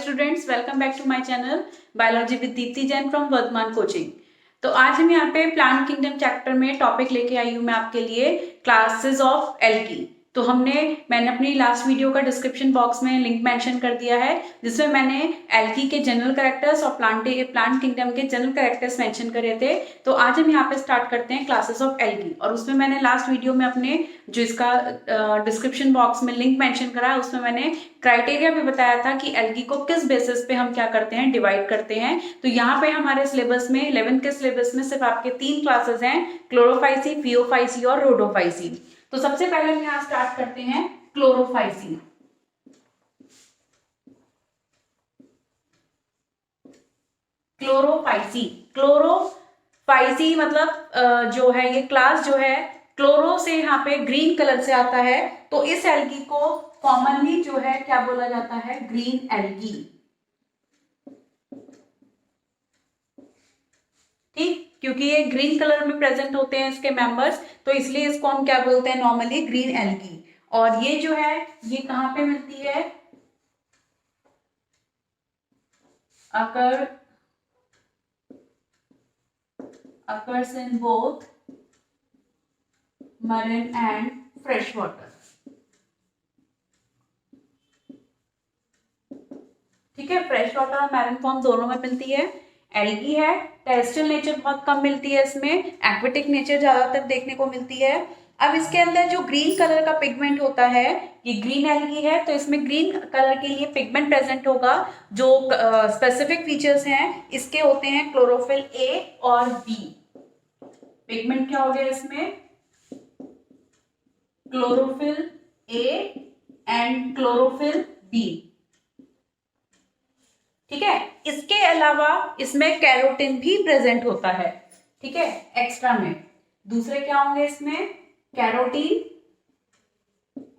Students, welcome back to my channel biology with Deepti Jain from Vardhman coaching. तो आज हम यहाँ पे प्लांट किंगडम चैप्टर में टॉपिक लेके आई हूँ मैं आपके लिए क्लासेस ऑफ एल्गी। तो मैंने अपनी लास्ट वीडियो का डिस्क्रिप्शन बॉक्स में लिंक मेंशन कर दिया है, जिसमें मैंने एल्गी के जनरल कैरेक्टर्स और प्लांट किंगडम के जनरल कैरेक्टर्स मेंशन करे थे। तो आज हम यहाँ पे स्टार्ट करते हैं क्लासेस ऑफ एल्गी, और उसमें मैंने लास्ट वीडियो में अपने जो इसका डिस्क्रिप्शन बॉक्स में लिंक मेंशन करा है उसमें मैंने क्राइटेरिया भी बताया था कि एल्गी को किस बेसिस पे हम क्या करते हैं, डिवाइड करते हैं। तो यहाँ पे हमारे सिलेबस में 11th के सिलेबस में सिर्फ आपके 3 क्लासेस हैं, क्लोरोफाइसी, फियोफाइसी और रोडोफाइसी। तो सबसे पहले हम यहाँ स्टार्ट करते हैं क्लोरोफाइसी। क्लोरोफाइसी मतलब जो है ये क्लास जो है क्लोरो से यहाँ पे ग्रीन कलर से आता है। तो इस एल्गी को कॉमनली जो है क्या बोला जाता है, ग्रीन एल्गी। ठीक, क्योंकि ये ग्रीन कलर में प्रेजेंट होते हैं इसके मेंबर्स, तो इसलिए इसको हम क्या बोलते हैं, नॉर्मली ग्रीन एल्गी। और ये जो है ये कहां पे मिलती है, occurs in both marine and fresh water। ठीक है, फ्रेश वाटर और मैरिन फॉर्म दोनों में मिलती है। एल्गी है, टेरेस्ट्रियल नेचर बहुत कम मिलती है इसमें, एक्वेटिक नेचर ज्यादातर देखने को मिलती है। अब इसके अंदर जो ग्रीन कलर का पिगमेंट होता है, ये ग्रीन एल्गी है तो इसमें ग्रीन कलर के लिए पिगमेंट प्रेजेंट होगा। जो स्पेसिफिक फीचर्स हैं इसके होते हैं क्लोरोफिल ए और बी। पिगमेंट क्या हो गया इसमें, chlorophyll A and chlorophyll B. ठीक है, इसके अलावा इसमें कैरोटीन भी प्रेजेंट होता है। ठीक है, एक्स्ट्रा में दूसरे क्या होंगे इसमें, कैरोटीन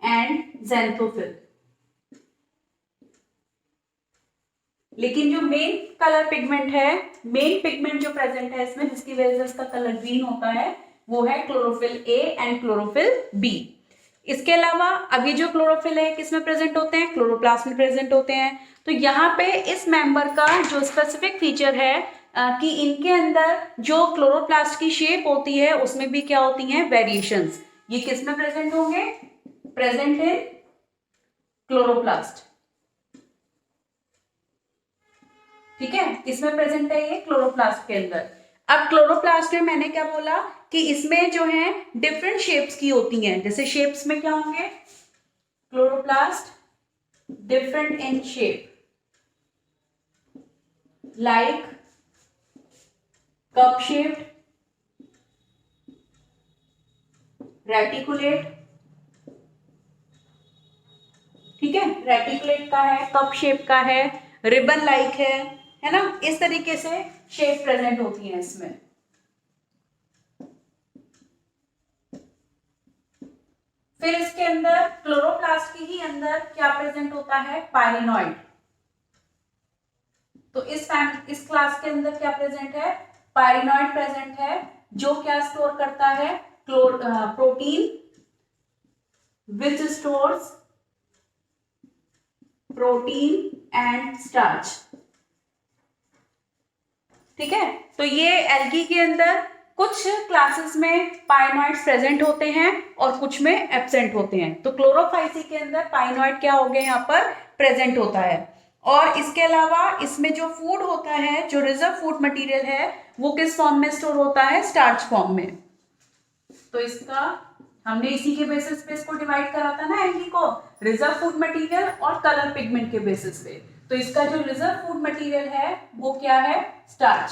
एंड ज़ैंथोफिल। लेकिन जो मेन कलर पिगमेंट है, मेन पिगमेंट जो प्रेजेंट है इसमें जिसकी वजह से इसका कलर ग्रीन होता है, वो है chlorophyll A and chlorophyll B. इसके अलावा अभी जो क्लोरोफिल है किसमें प्रेजेंट होते हैं, क्लोरोप्लास्ट में प्रेजेंट होते हैं। तो यहाँ पे इस मेंबर का जो स्पेसिफिक फीचर है कि इनके अंदर जो क्लोरोप्लास्ट की शेप होती है उसमें भी क्या होती हैं, वेरिएशंस। ये किसमें प्रेजेंट होंगे, प्रेजेंट इन क्लोरोप्लास्ट। ठीक है, किसमें प्रेजेंट है, ये क्लोरोप्लास्ट के अंदर। अब क्लोरोप्लास्ट में मैंने क्या बोला कि इसमें जो है डिफरेंट शेप्स की होती हैं। जैसे शेप्स में क्या होंगे, chloroplast different in shape, like cup shaped, reticulate. ठीक है, रेटिकुलेट का है, कप शेप का है, रिबन लाइक है ना, इस तरीके से शेप प्रेजेंट होती है इसमें। फिर इसके अंदर क्लोरोप्लास्ट के ही अंदर क्या प्रेजेंट होता है, पायरिनॉइड। तो इस क्लास के अंदर क्या प्रेजेंट है, पायरिनॉइड प्रेजेंट है, जो क्या स्टोर करता है, protein, which stores protein and starch. ठीक है, तो ये एल्गी के अंदर कुछ क्लासेस में पायनॉइड्स प्रेजेंट होते हैं और कुछ में एब्सेंट होते हैं। तो क्लोरोफाइसी के अंदर पायनॉइड क्या हो गए, यहाँ पर प्रेजेंट होता है। और इसके अलावा इसमें जो फूड होता है, जो रिजर्व फूड मटेरियल है, वो किस फॉर्म में स्टोर होता है, स्टार्च फॉर्म में। तो इसका हमने इसी के बेसिस पे इसको डिवाइड करा था ना एल्गी को, रिजर्व फूड मटेरियल और कलर पिगमेंट के बेसिस पे। तो इसका जो रिजर्व फूड मटेरियल है वो क्या है, स्टार्च।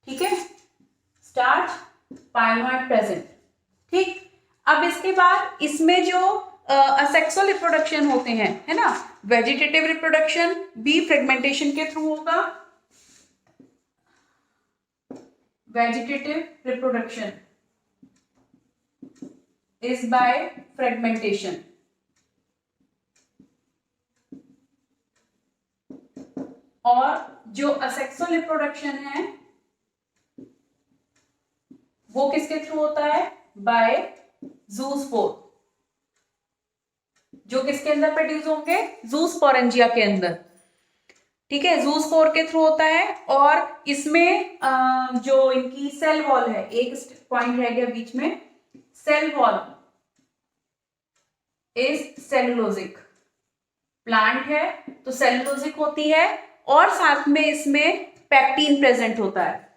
ठीक है, स्टार्च, पायनॉइड प्रेजेंट। ठीक, अब इसके बाद इसमें जो असेक्सुअल रिप्रोडक्शन होते हैं, है ना, वेजिटेटिव रिप्रोडक्शन बी फ्रेगमेंटेशन के थ्रू होगा। Vegetative reproduction is by fragmentation. और जो असेक्सुअल रिप्रोडक्शन है वो किसके थ्रू होता है, बाय ज़ूस्पोर, जो किसके अंदर प्रोड्यूस होंगे, ज़ूस्पोरेंजिया के अंदर। ठीक है, ज़ूस्पोर के थ्रू होता है। और इसमें जो इनकी सेल वॉल है, एक पॉइंट रह गया बीच में, cell wall is cellulosic. Plant है तो सेलुलोजिक होती है, और साथ में इसमें पैक्टीन प्रेजेंट होता है,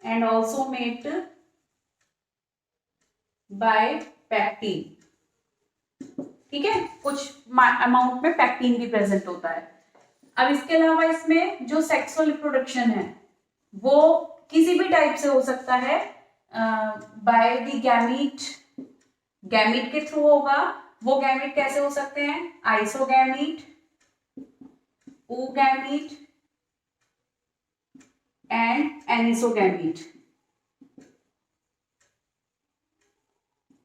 and also made by pectin. ठीक है, कुछ अमाउंट में पैक्टीन भी प्रेजेंट होता है। अब इसके अलावा इसमें जो सेक्सुअल रिप्रोडक्शन है वो किसी भी टाइप से हो सकता है, बाय द गैमीट, गैमीट के थ्रू होगा। वो गैमीट कैसे हो सकते हैं, आइसोगैमीट, oogamete एंड एनिसोगैमीट।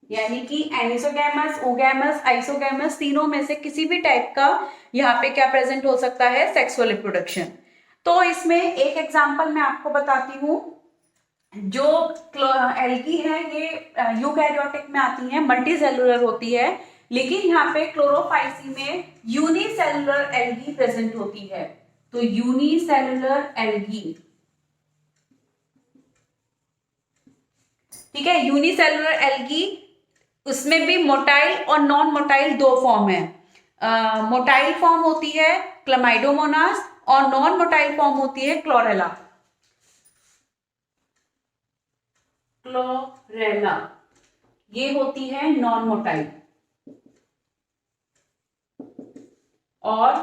यानी कि एनिसोगैमस, ओगैमस, आइसोगैमस, तीनों में से किसी भी टाइप का यहाँ पे क्या प्रेजेंट हो सकता है, सेक्सुअल रिप्रोडक्शन। तो इसमें एक एग्जांपल मैं आपको बताती हूँ। जो एल्गी है ये यूकैरियोटिक में आती है, मल्टी सेलुलर होती है, लेकिन यहाँ पे क्लोरोफाइसी में यूनिसेलुलर एल्गी प्रेजेंट होती है। तो यूनिसेलुलर एल्गी, ठीक है, यूनिसेलुलर एल्गी, उसमें भी मोटाइल और नॉन मोटाइल दो फॉर्म है। मोटाइल फॉर्म होती है क्लमाइडोमोनास और नॉन मोटाइल फॉर्म होती है क्लोरेला। क्लोरेला ये होती है नॉन मोटाइल, और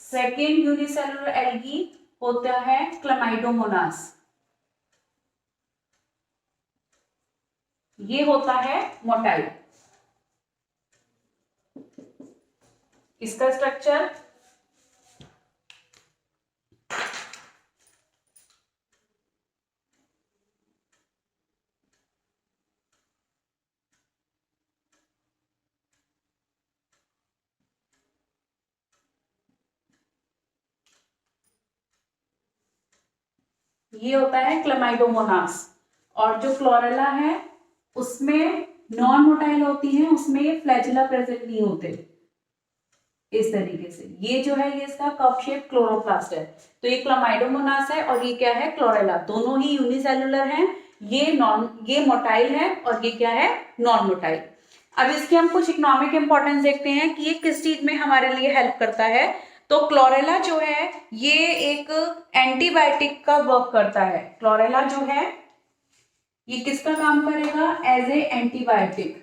सेकेंड यूनिसेलुलर एल्गी होता है क्लमाइडोमोनास, ये होता है मोटाइल। इसका स्ट्रक्चर ये होता है क्लमाइडोमोनास, और जो क्लोरेला है उसमें नॉन मोटाइल होती है, उसमें फ्लैजिला प्रेजेंट नहीं होते। इस तरीके से ये जो है ये इसका कप शेप क्लोरोप्लास्ट है। तो ये क्लमाइडोमोनास है और ये क्या है, क्लोरेला। दोनों ही यूनिसेलुलर हैं, ये मोटाइल है और ये क्या है, नॉन मोटाइल। अब इसके हम कुछ इकोनॉमिक इंपॉर्टेंस देखते हैं कि ये किस चीज में हमारे लिए हेल्प करता है। तो क्लोरेला जो है ये एक एंटीबायोटिक का वर्क करता है। क्लोरेला जो है ये किसका काम करेगा, as a antibiotic,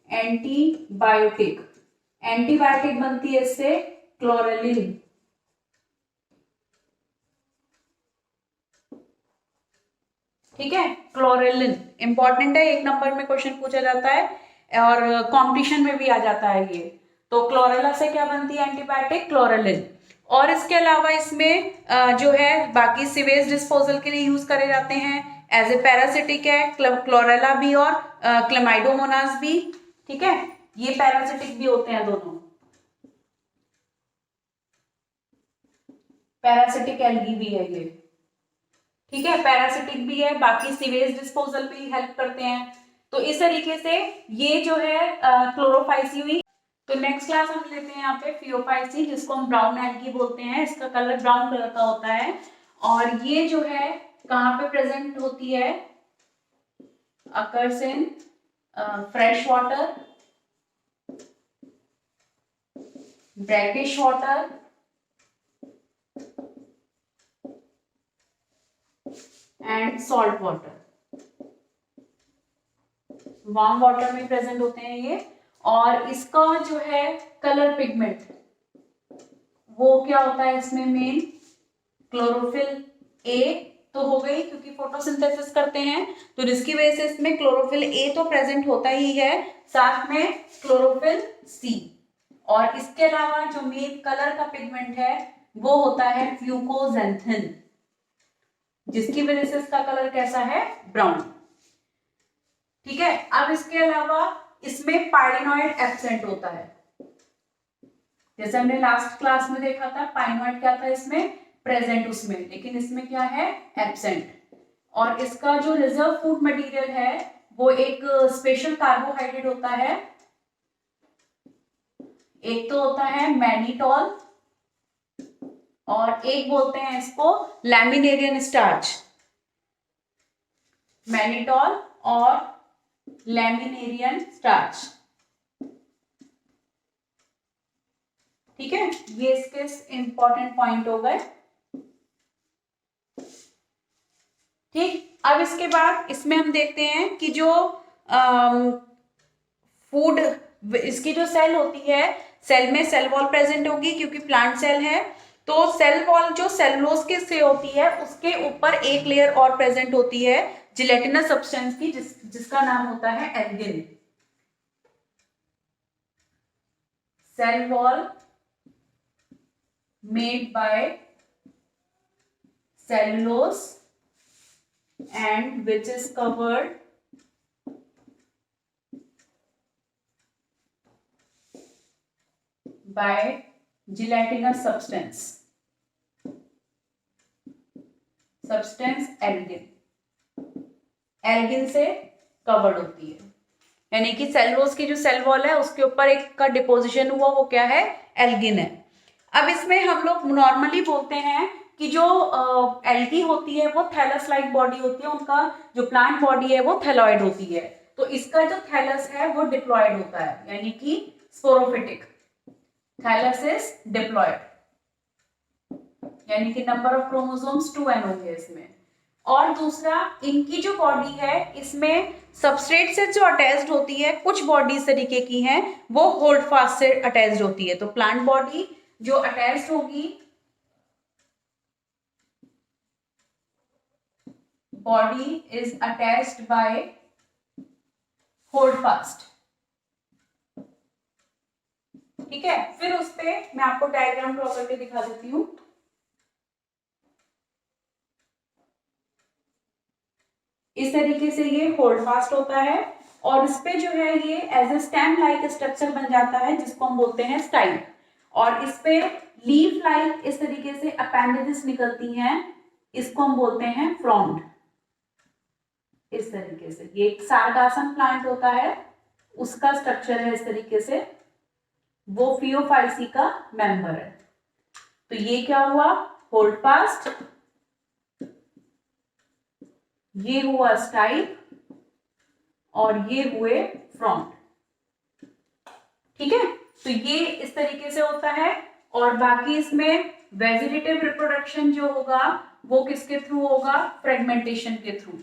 antibiotic, antibiotic बनती है इससे क्लोरेलिन। ठीक है, क्लोरेलिन इंपॉर्टेंट है, एक नंबर में क्वेश्चन पूछा जाता है और कंपटीशन में भी आ जाता है ये। तो क्लोरेला से क्या बनती है, एंटीबायोटिक, क्लोरेलिन। और इसके अलावा इसमें जो है बाकी सीवेज डिस्पोजल के लिए यूज करे जाते हैं, एज ए पैरासिटिक है क्लोरेला भी और क्लेमाइडोमोनास भी। ठीक है, ये पैरासिटिक भी होते हैं दोनों, पैरासिटिक एल्गी भी है ये। ठीक है, पैरासिटिक भी है, बाकी सीवेज डिस्पोजल भी हेल्प करते हैं। तो इस तरीके से ये जो है क्लोरोफाइसी हुई। तो नेक्स्ट क्लास हम लेते हैं यहाँ पे फियोफाइसी, जिसको हम ब्राउन एल्गी बोलते हैं। इसका कलर ब्राउन कलर का होता है, और ये जो है कहाँ पे प्रेजेंट होती है, occurs in fresh water, brackish water and salt water. Warm water में प्रेजेंट होते हैं ये। और इसका जो है कलर पिगमेंट वो क्या होता है इसमें, मेन क्लोरोफिल ए तो हो गई, क्योंकि फोटोसिंथेसिस करते हैं तो जिसकी वजह से इसमें क्लोरोफिल ए तो प्रेजेंट होता ही है, साथ में क्लोरोफिल सी। और इसके अलावा जो मेन कलर का पिगमेंट है वो होता है फ्यूकोजेंथिन, जिसकी वजह से इसका कलर कैसा है, ब्राउन। ठीक है, अब इसके अलावा इसमें पाइलिनॉइड एब्सेंट होता है, जैसे हमने लास्ट क्लास में देखा था। पाइलिनॉइड क्या था इसमें, प्रेजेंट उसमें, लेकिन इसमें क्या है, एब्सेंट। और इसका जो रिजर्व फूड मटेरियल है वो एक स्पेशल कार्बोहाइड्रेट होता है, एक तो होता है मैनिटॉल और एक बोलते हैं इसको लैमिनेरियन स्टार्च। मैनिटॉल और लैमिनेरियन स्टार्च, ठीक है, ये इसके इंपॉर्टेंट पॉइंट हो गए। ठीक, अब इसके बाद इसमें हम देखते हैं कि जो फूड, इसकी जो सेल होती है, सेल में सेल वॉल प्रेजेंट होगी क्योंकि प्लांट सेल है, तो सेल वॉल जो सेलुलोज के से होती है उसके ऊपर एक लेयर और प्रेजेंट होती है जिलेटिनस सब्सटेंस की, जिसका नाम होता है algin. Cell wall made by cellulose and which is covered by gelatinous substance algin. Algin से कवर्ड होती है, यानी कि सेलुलोज की जो सेल वॉल है उसके ऊपर एक का डिपोजिशन हुआ, वो क्या है, एल्गिन है। अब इसमें हम लोग नॉर्मली बोलते हैं कि जो एल्गी होती है वो थैलस लाइक बॉडी होती है, उनका जो प्लांट बॉडी है वो थैलॉइड होती है, तो इसका जो थैलस है वो डिप्लॉयड होता है, यानी कि स्पोरोफिटिक। थैलस इज डिप्लॉयड, यानी कि नंबर ऑफ क्रोमोसोम्स 2n होंगे इसमें। और दूसरा, इनकी जो बॉडी है इसमें सबस्ट्रेट से जो अटैच्ड होती है, कुछ बॉडी इस तरीके की हैं वो होल्ड फास्ट से अटैच्ड होती है, तो प्लांट बॉडी जो अटैच्ड होगी, body is attached bye hold fast, ठीक है। फिर उस पे मैं आपको डायग्राम ड्रॉ करके दिखा देती हूँ। इस तरीके से ये होल्ड फास्ट होता है और इस पे जो है ये as a stem like structure बन जाता है जिसको हम बोलते हैं स्टाइल, और इस पे लीफ लाइक इस तरीके से अपेंडेजेस निकलती हैं, इसको हम बोलते हैं फ्रॉन्ड। इस तरीके से ये एक सार्गासन प्लांट होता है, उसका स्ट्रक्चर है इस तरीके से, वो फियोफाइसी का मेंबर है। तो ये क्या हुआ, होल्ड फास्ट, ये हुआ स्टाइल और ये हुए फ्रॉन्ट, ठीक है। तो ये इस तरीके से होता है। और बाकी इसमें वेजिटेटिव रिप्रोडक्शन जो होगा वो किसके थ्रू होगा, फ्रेगमेंटेशन के थ्रू,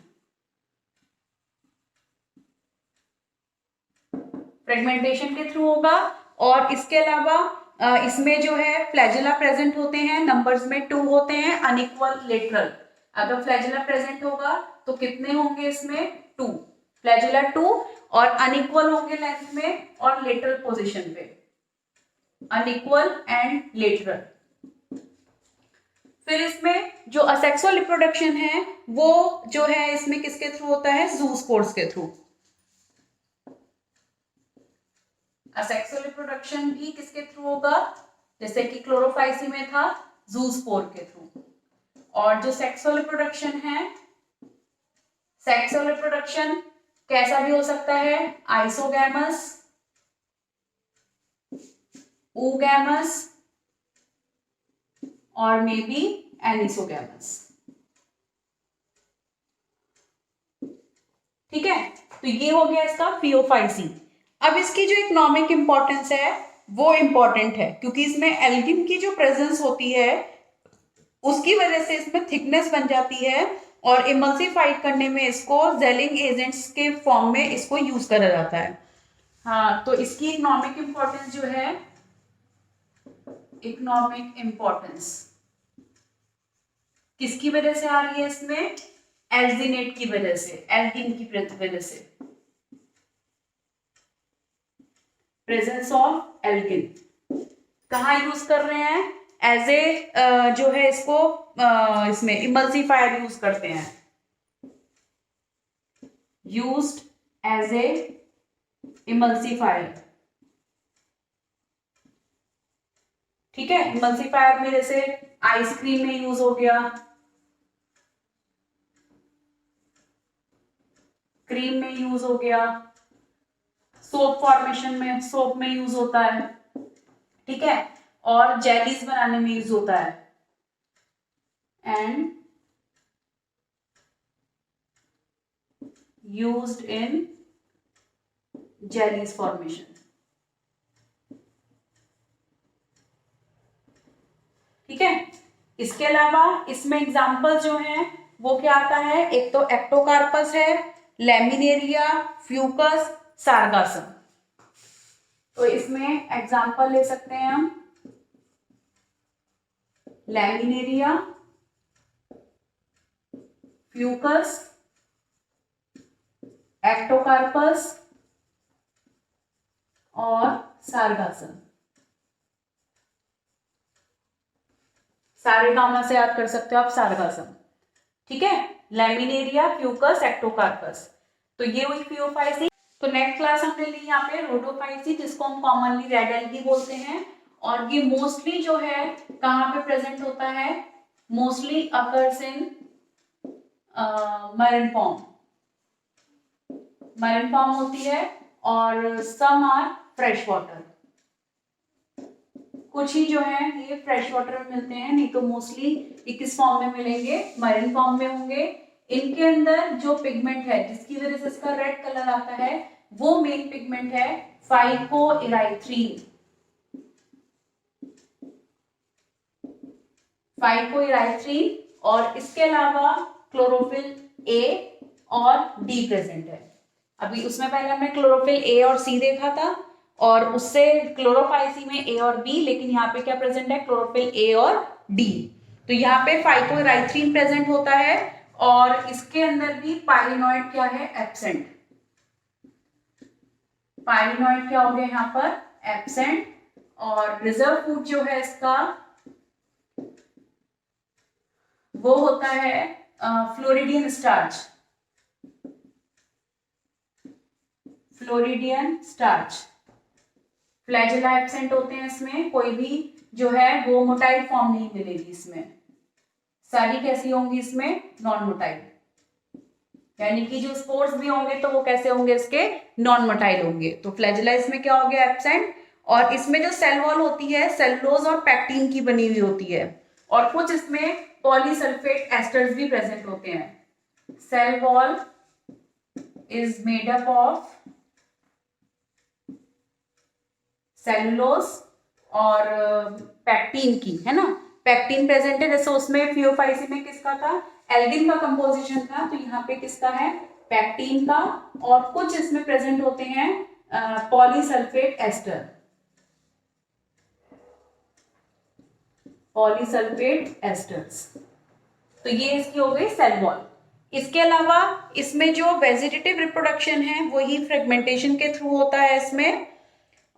फ्रेगमेंटेशन के थ्रू होगा। और इसके अलावा इसमें जो है फ्लैजेला प्रेजेंट होते हैं, नंबर्स में 2 होते हैं, अनइक्वल लेटरल। अगर फ्लैजेला प्रेजेंट होगा तो कितने होंगे इसमें, 2, फ्लैजेला 2, और अनइक्वल होंगे लेंथ में और लेटरल पोजीशन पे, अनइक्वल एंड लेटरल। फिर इसमें जो असेक्सुअल रिप्रोडक्शन है वो जो है इसमें किसके थ्रू होता है, जूस्पोर्स के थ्रू। असेक्सुअल रिप्रोडक्शन भी किसके थ्रू होगा, जैसे कि क्लोरोफाइसी में था, जूस्पोर के थ्रू। और जो सेक्सुअल रिप्रोडक्शन है, सेक्सुअल रिप्रोडक्शन कैसा भी हो सकता है, आइसोगैमस, oogamous और मे बी एनिसोगैमस, ठीक है। तो ये हो गया इसका फियोफाइसी। अब इसकी जो इकोनॉमिक इंपॉर्टेंस है वो इंपॉर्टेंट है क्योंकि इसमें एल्गिन की जो प्रेजेंस होती है उसकी वजह से इसमें थिकनेस बन जाती है और इमल्सिफाइड करने में इसको जेलिंग एजेंट्स के फॉर्म में इसको यूज करा जाता है। हाँ, तो इसकी इकोनॉमिक इंपॉर्टेंस जो है, इकोनॉमिक इंपॉर्टेंस किसकी वजह से आ रही है इसमें, एल्जिनेट की वजह से, एल्गिन की वजह से, प्रेजेंस ऑफ एल्गिन। कहाँ यूज कर रहे हैं, एज ए जो है इसको इसमें इमल्सिफायर यूज करते हैं, यूज्ड एज ए इमल्सिफायर, ठीक है। इमल्सिफायर में जैसे आइसक्रीम में यूज हो गया, क्रीम में यूज हो गया, सोप फॉर्मेशन में, सोप में यूज होता है, ठीक है, और जेलीज बनाने में यूज होता है, and used in jellies formation. ठीक है, इसके अलावा इसमें एग्जाम्पल जो हैं वो क्या आता है, एक तो एक्टोकार्पस है, लैमिनेरिया, फ्यूकस, सार्गासम। तो इसमें एग्जाम्पल ले सकते हैं हम, लैमिनेरिया, फ्यूकस, एक्टोकार्पस और सार्गासम। सारे गामा से याद कर सकते हो आप सार्गासम, ठीक है, लैमिनेरिया, फ्यूकस, एक्टोकार्पस। तो ये हुई फियोफाइसी। तो नेक्स्ट क्लास हमने ली यहाँ पे रोडोफाइसी, जिसको हम कॉमनली रेड एल्गी बोलते हैं, और ये मोस्टली जो है कहाँ पे प्रेजेंट होता है, mostly occurs in marine form, marine form होती है, और सम आर फ्रेश वाटर, कुछ ही जो है ये फ्रेश वाटर में मिलते हैं, नहीं तो मोस्टली ये किस फॉर्म में मिलेंगे, मरीन फॉर्म में होंगे। इनके अंदर जो पिगमेंट है जिसकी वजह से इसका रेड कलर आता है, वो मेन पिगमेंट है फाइकोइराइथ्रीन, फाइकोइराइथ्रीन, और इसके अलावा क्लोरोफिल ए और डी प्रेजेंट है। अभी उसमें पहले हमने क्लोरोफिल ए और सी देखा था, और उससे क्लोरोफाइसी में ए और बी, लेकिन यहाँ पे क्या प्रेजेंट है, क्लोरोफिल ए और डी। तो यहाँ पे फाइकोइराइथ्रीन प्रेजेंट होता है, और इसके अंदर भी पाइलिनॉइड क्या है, एब्सेंट। पाइलिनॉइड क्या हो गया यहाँ पर, एब्सेंट, और रिजर्व फूड जो है इसका वो होता है floridean starch, floridean starch. Flagella absent होते हैं इसमें, कोई भी जो है वो मोटाइल फॉर्म नहीं मिलेगी इसमें, सारी कैसी होंगी इसमें, नॉन मोटाइल, यानी कि जो स्पोर्स भी होंगे तो वो कैसे होंगे, इसके नॉन मोटाइल होंगे। तो फ्लैजेला इसमें क्या हो गया, एब्सेंट, और इसमें जो सेल वॉल होती है सेलुलोज और पैक्टीन की बनी हुई होती है, और कुछ इसमें पॉलीसल्फेट एस्टर्स भी प्रेजेंट होते हैं। Cell wall is made up of cellulose और पैक्टीन की, है ना, पैक्टीन प्रेजेंट है, जैसे उसमें फियोफाइसी में किसका था, एल्गिन का कंपोजिशन था, तो यहाँ पे किसका है, पैक्टीन का, और कुछ इसमें प्रेजेंट होते हैं पॉलीसल्फेट एस्टर, पॉलीसल्फेट एस्टर्स। तो ये इसकी हो गई सेल वॉल। इसके अलावा इसमें जो वेजिटेटिव रिप्रोडक्शन है वही फ्रेगमेंटेशन के थ्रू होता है इसमें,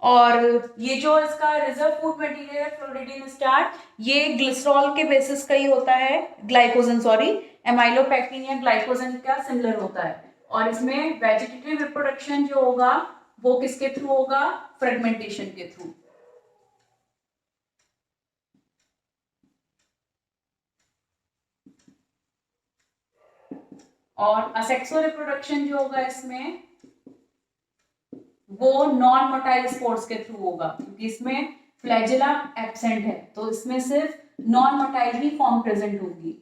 और ये जो इसका रिजर्व फूड मटेरियल है फ्लोरिडियन स्टार्च, ये ग्लिसरॉल के बेसिस का ही होता है, ग्लाइकोजन सॉरी, एमाइलोपेक्टिन या ग्लाइकोजन का सिमिलर होता है, और इसमें वेजिटेटिव रिप्रोडक्शन जो होगा वो किसके थ्रू होगा, फ्रेगमेंटेशन के थ्रू। और असेक्सुअल रिप्रोडक्शन जो होगा इसमें वो नॉन मोटाइल स्पोर्स के थ्रू होगा, क्योंकि इसमें फ्लैजेला एब्सेंट है, तो इसमें सिर्फ नॉन मोटाइल ही फॉर्म प्रेजेंट होगी,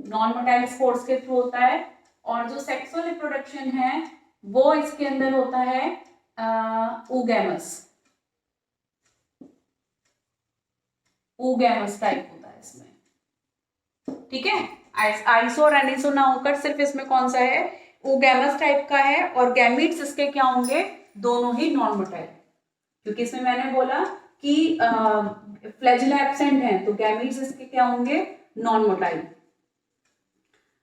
नॉन मोटाइल स्पोर्स के थ्रू होता है। और जो सेक्सुअल रिप्रोडक्शन है वो इसके अंदर होता है oogamous, oogamous टाइप होता है इसमें, ठीक है, आइसो और एनिसो ना होकर सिर्फ इसमें कौन सा है, oogamous टाइप का है, और गैमीट्स इसके क्या होंगे, दोनों ही नॉन मोटाइल, क्योंकि इसमें मैंने बोला कि फ्लैजेला एब्सेंट है, तो गैमीट्स इसके क्या होंगे, नॉन मोटाइल।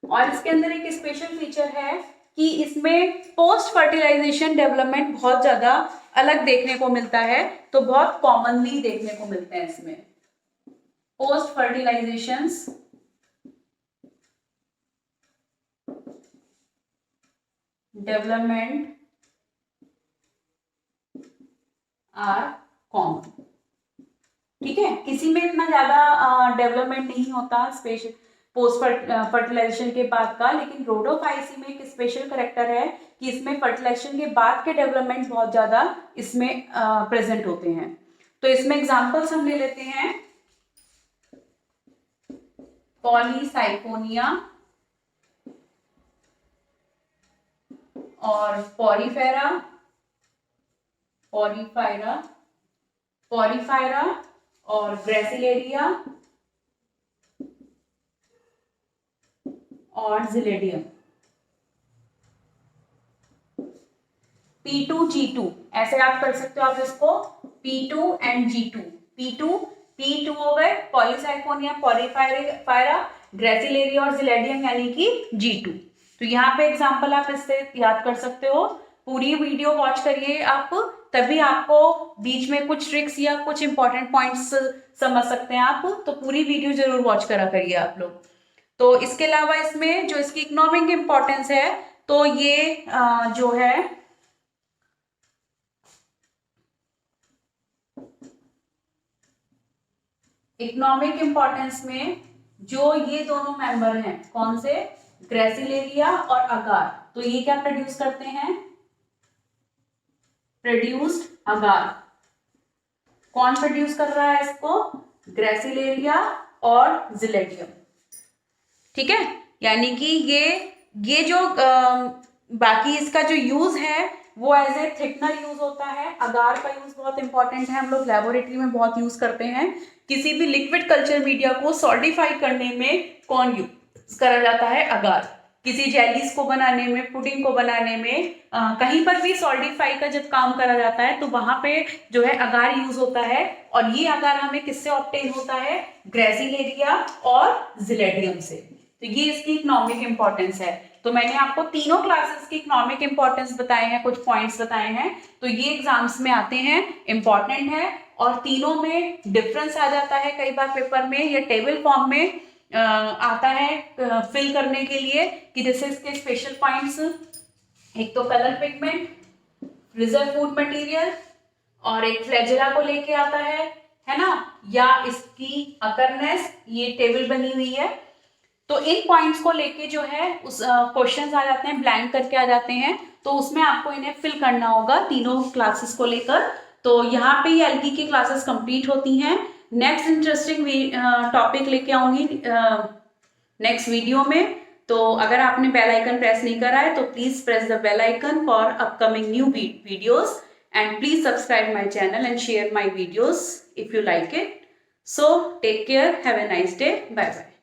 और इसके अंदर एक स्पेशल फीचर है कि इसमें पोस्ट फर्टिलाइजेशन डेवलपमेंट बहुत ज्यादा अलग देखने को मिलता है, तो बहुत कॉमनली देखने को मिलते हैं इसमें पोस्ट फर्टिलाइजेशंस डेवलपमेंट आर कॉमन। ठीक है, किसी में इतना ज्यादा डेवलपमेंट नहीं होता स्पेशल पोस्ट फर्टिलाइजेशन के बाद का, लेकिन रोडोफाइसी में एक स्पेशल करेक्टर है कि इसमें फर्टिलाइजेशन के बाद के डेवलपमेंट बहुत ज्यादा इसमें प्रेजेंट होते हैं। तो इसमें एग्जांपल्स हम ले लेते हैं, पॉलीसाइकोनिया और पॉरीफेरा, पॉरीफायरा और ग्रेसिलेरिया और जिलेडियम। P2 G2 ऐसे आप कर सकते हो, आप इसको P2 एंड G2, P2 हो गए पॉलीसाइकोनिया, पॉलीफायरा, ग्रेसिलेरिया और जिलेडियम यानी कि G2। तो यहाँ पे एग्जांपल आप इससे याद कर सकते हो। पूरी वीडियो वॉच करिए आप, तभी आपको बीच में कुछ ट्रिक्स या कुछ इंपॉर्टेंट पॉइंट्स समझ सकते हैं आप, तो पूरी वीडियो जरूर वॉच करा करिए आप लोग। तो इसके अलावा इसमें जो इसकी इकोनॉमिक इंपॉर्टेंस है, तो ये जो है इकोनॉमिक इंपॉर्टेंस में जो ये दोनों मेंबर हैं, कौन से, ग्रेसिलेरिया और अगार, तो ये क्या प्रोड्यूस करते हैं, प्रोड्यूस्ड अगार। कौन प्रोड्यूस कर रहा है इसको, ग्रेसिलेरिया और जिलेडियम। ठीक है, यानी कि ये जो बाकी इसका जो यूज है वो एज ए थिकनर यूज होता है। अगार का यूज बहुत इंपॉर्टेंट है, हम लोग लेबोरेटरी में बहुत यूज करते हैं। किसी भी लिक्विड कल्चर मीडिया को सॉलिडिफाई करने में कौन यूज करा जाता है, अगार। किसी जेलीज को बनाने में, पुडिंग को बनाने में, कहीं पर भी सॉलिडिफाई का जब काम करा जाता है तो वहां पे जो है अगार यूज होता है। और ये अगार हमें किससे ऑब्टेन होता है, ग्रेसिलेरिया और जिलेडियम से। तो ये इसकी इकोनॉमिक इंपॉर्टेंस है। तो मैंने आपको तीनों क्लासेस की इकोनॉमिक इंपॉर्टेंस बताए हैं, कुछ पॉइंट्स बताए हैं, तो ये एग्जाम्स में आते हैं, इंपॉर्टेंट है। और तीनों में डिफरेंस आ जाता है कई बार पेपर में, या टेबल फॉर्म में आता है फिल करने के लिए, कि जैसे इसके स्पेशल पॉइंट्स, एक तो colour pigment, reserve food material, और एक फ्लैजेला को लेके आता है ना, या इसकी अकरनेस, ये टेबल बनी हुई है। तो इन पॉइंट्स को लेके जो है उस क्वेश्चंस आ जाते हैं, ब्लैंक करके आ जाते हैं, तो उसमें आपको इन्हें फिल करना होगा तीनों क्लासेस को लेकर। तो यहाँ पे ये एल्गी की क्लासेस कंप्लीट होती हैं। नेक्स्ट इंटरेस्टिंग टॉपिक लेके आऊंगी नेक्स्ट वीडियो में। तो अगर आपने बेल आइकन प्रेस नहीं करा है तो please press the bell icon for upcoming new videos, and please subscribe my channel and share my videos if you like it. So take care, have a nice day, bye bye.